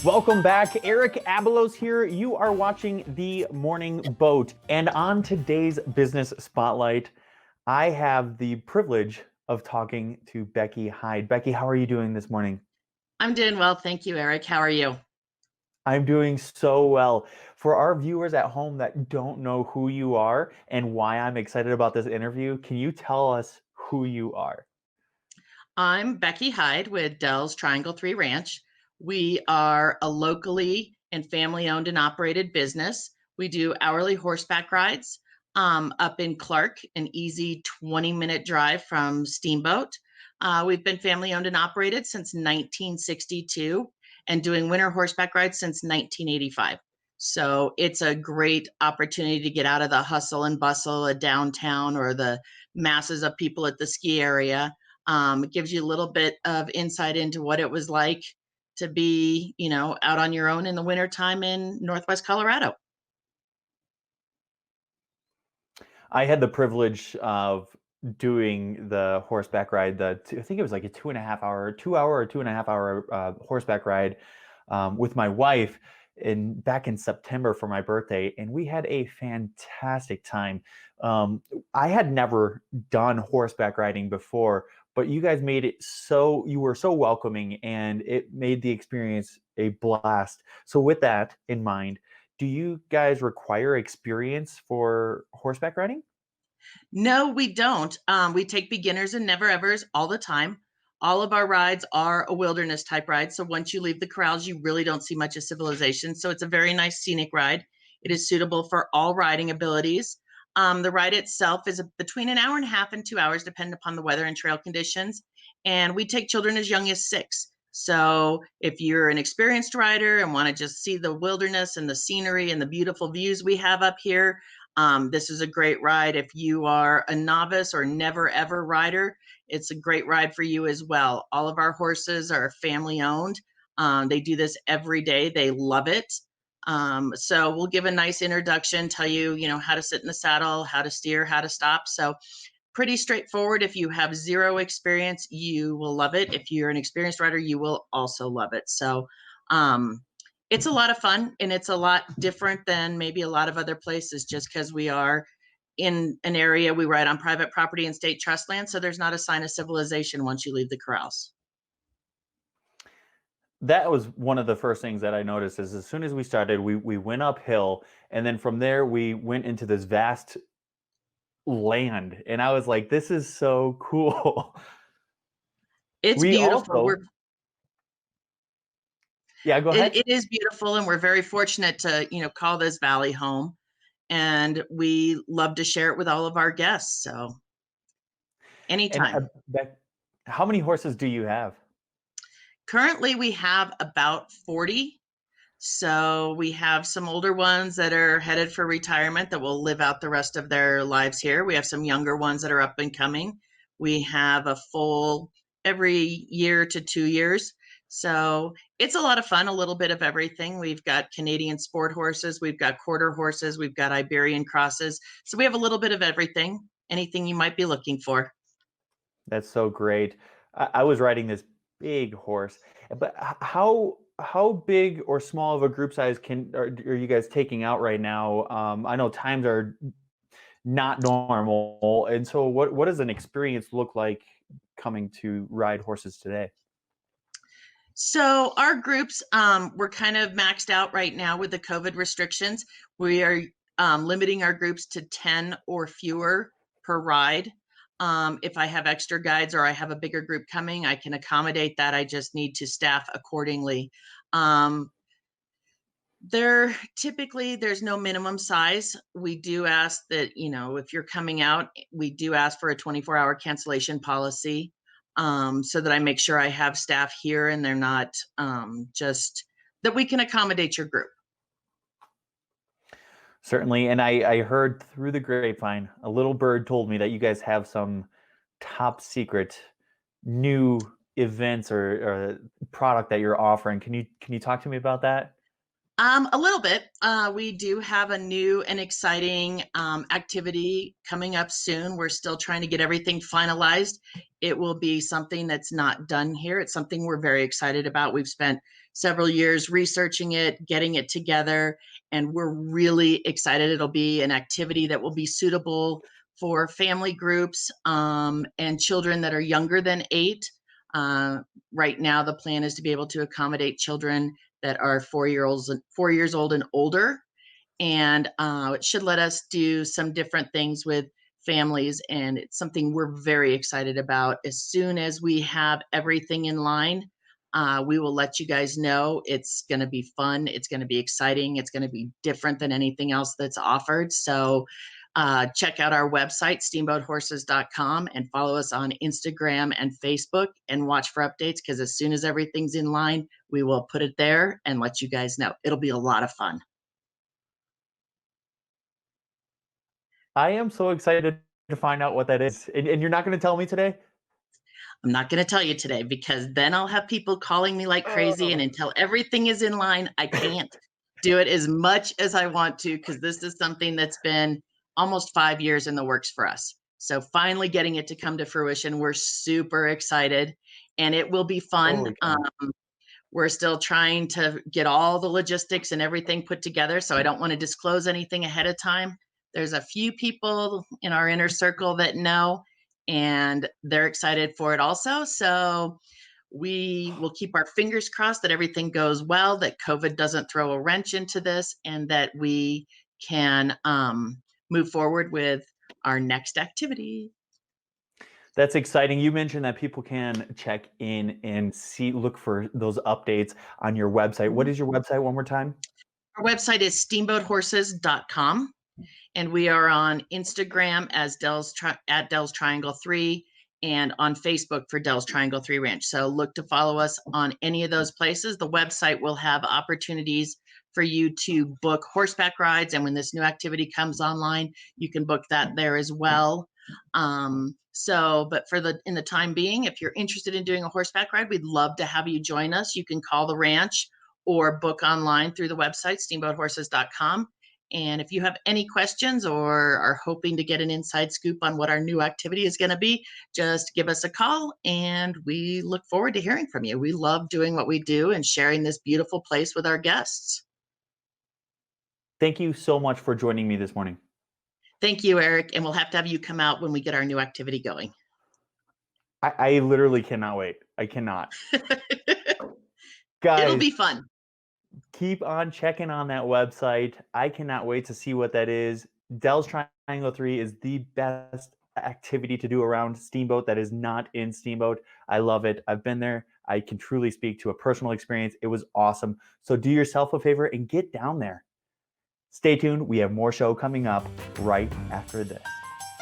Welcome back. Eric Abelos here. You are watching The Morning Boat. And on today's Business Spotlight, I have the privilege of talking to Becky Hyde. Becky, how are you doing this morning? I'm doing well. Thank you, Eric. How are you? I'm doing so well. For our viewers at home that don't know who you are and why I'm excited about this interview, can you tell us who you are? I'm Becky Hyde with Dell's Triangle 3 Ranch. We are a locally and family owned and operated business. We do hourly horseback rides up in Clark, an easy 20-minute drive from Steamboat. We've been family owned and operated since 1962 and doing winter horseback rides since 1985. So it's a great opportunity to get out of the hustle and bustle of downtown or the masses of people at the ski area. It gives you a little bit of insight into what it was like to be, out on your own in the wintertime in Northwest Colorado. I had the privilege of doing the horseback ride. I think it was like a 2.5 hour, 2 hour or 2.5 hour horseback ride with my wife back in September for my birthday, and we had a fantastic time. Um, I had never done horseback riding before, but you guys made it so you were so welcoming, and it made the experience a blast. So, with that in mind, do you guys require experience for horseback riding? No, we don't. We take beginners and never evers all the time. All of our rides are a wilderness type ride. So once you leave the corrals, you really don't see much of civilization. So it's a very nice scenic ride. It is suitable for all riding abilities. The ride itself is between an hour and a half and 2 hours, depending upon the weather and trail conditions. And we take children as young as 6. So if you're an experienced rider and want to just see the wilderness and the scenery and the beautiful views we have up here, this is a great ride. If you are a novice or never ever rider, it's a great ride for you as well. All of our horses are family owned. They do this every day. They love it. So we'll give a nice introduction, tell you, how to sit in the saddle, how to steer, how to stop. So pretty straightforward. If you have zero experience, you will love it. If you're an experienced rider, you will also love it. So um, it's a lot of fun, and it's a lot different than maybe a lot of other places just because we are in an area we ride on private property and state trust land. So there's not a sign of civilization once you leave the corrals. That was one of the first things that I noticed is as soon as we started, we went uphill, and then from there we went into this vast land, and I was like, "This is so cool." It's We beautiful. also, yeah, go It, ahead. it is beautiful, and we're very fortunate to call this valley home, and we love to share it with all of our guests. So And anytime. how many horses do you have? Currently, we have about 40. So we have some older ones that are headed for retirement that will live out the rest of their lives here. We have some younger ones that are up and coming. We have a full every year to 2 years. So it's a lot of fun, a little bit of everything. We've got Canadian sport horses, we've got quarter horses, we've got Iberian crosses. So we have a little bit of everything, anything you might be looking for. That's so great. I was riding this big horse, but how big or small of a group size are you guys taking out right now? I know times are not normal, and so what does an experience look like coming to ride horses today? So our groups, we're kind of maxed out right now with the COVID restrictions. We are limiting our groups to 10 or fewer per ride. If I have extra guides or I have a bigger group coming, I can accommodate that. I just need to staff accordingly. Um, there's no minimum size. We do ask that, if you're coming out, we do ask for a 24-hour cancellation policy, so that I make sure I have staff here and they're not just that we can accommodate your group. Certainly, and I heard through the grapevine, a little bird told me that you guys have some top secret new events or product that you're offering. Can you talk to me about that? A little bit. We do have a new and exciting activity coming up soon. We're still trying to get everything finalized. It will be something that's not done here. It's something we're very excited about. We've spent several years researching it, getting it together, and we're really excited. It'll be an activity that will be suitable for family groups and children that are younger than 8. Right now, the plan is to be able to accommodate children that are 4 years old and older, and it should let us do some different things with families, and it's something we're very excited about. As soon as we have everything in line, we will let you guys know. It's going to be fun, it's going to be exciting, it's going to be different than anything else that's offered. So check out our website, steamboathorses.com, and follow us on Instagram and Facebook, and watch for updates, because as soon as everything's in line, we will put it there and let you guys know. It'll be a lot of fun. I am so excited to find out what that is. And you're not going to tell me today? I'm not going to tell you today, because then I'll have people calling me like crazy. And Oh. until everything is in line, I can't do it as much as I want to, because this is something that's been almost 5 years in the works for us. So finally getting it to come to fruition, we're super excited, and it will be fun. Holy cow. We're still trying to get all the logistics and everything put together, so I don't want to disclose anything ahead of time. There's a few people in our inner circle that know, and they're excited for it also. So we will keep our fingers crossed that everything goes well, that COVID doesn't throw a wrench into this, and that we can move forward with our next activity. That's exciting. You mentioned that people can check in and look for those updates on your website. What Mhm. is your website one more time? Our website is steamboathorses.com. And we are on Instagram as at Dell's Triangle 3, and on Facebook for Dell's Triangle 3 Ranch. So look to follow us on any of those places. The website will have opportunities for you to book horseback rides, and when this new activity comes online, you can book that there as well. But in the time being, if you're interested in doing a horseback ride, we'd love to have you join us. You can call the ranch or book online through the website, steamboathorses.com. And if you have any questions or are hoping to get an inside scoop on what our new activity is going to be, just give us a call, and we look forward to hearing from you. We love doing what we do and sharing this beautiful place with our guests. Thank you so much for joining me this morning. Thank you, Eric. And we'll have to have you come out when we get our new activity going. I literally cannot wait. I cannot. It'll Guys, be fun. keep on checking on that website. I cannot wait to see what that is. Dell's Triangle 3 is the best activity to do around Steamboat that is not in Steamboat. I love it. I've been there. I can truly speak to a personal experience. It was awesome. So do yourself a favor and get down there. Stay tuned. We have more show coming up right after this.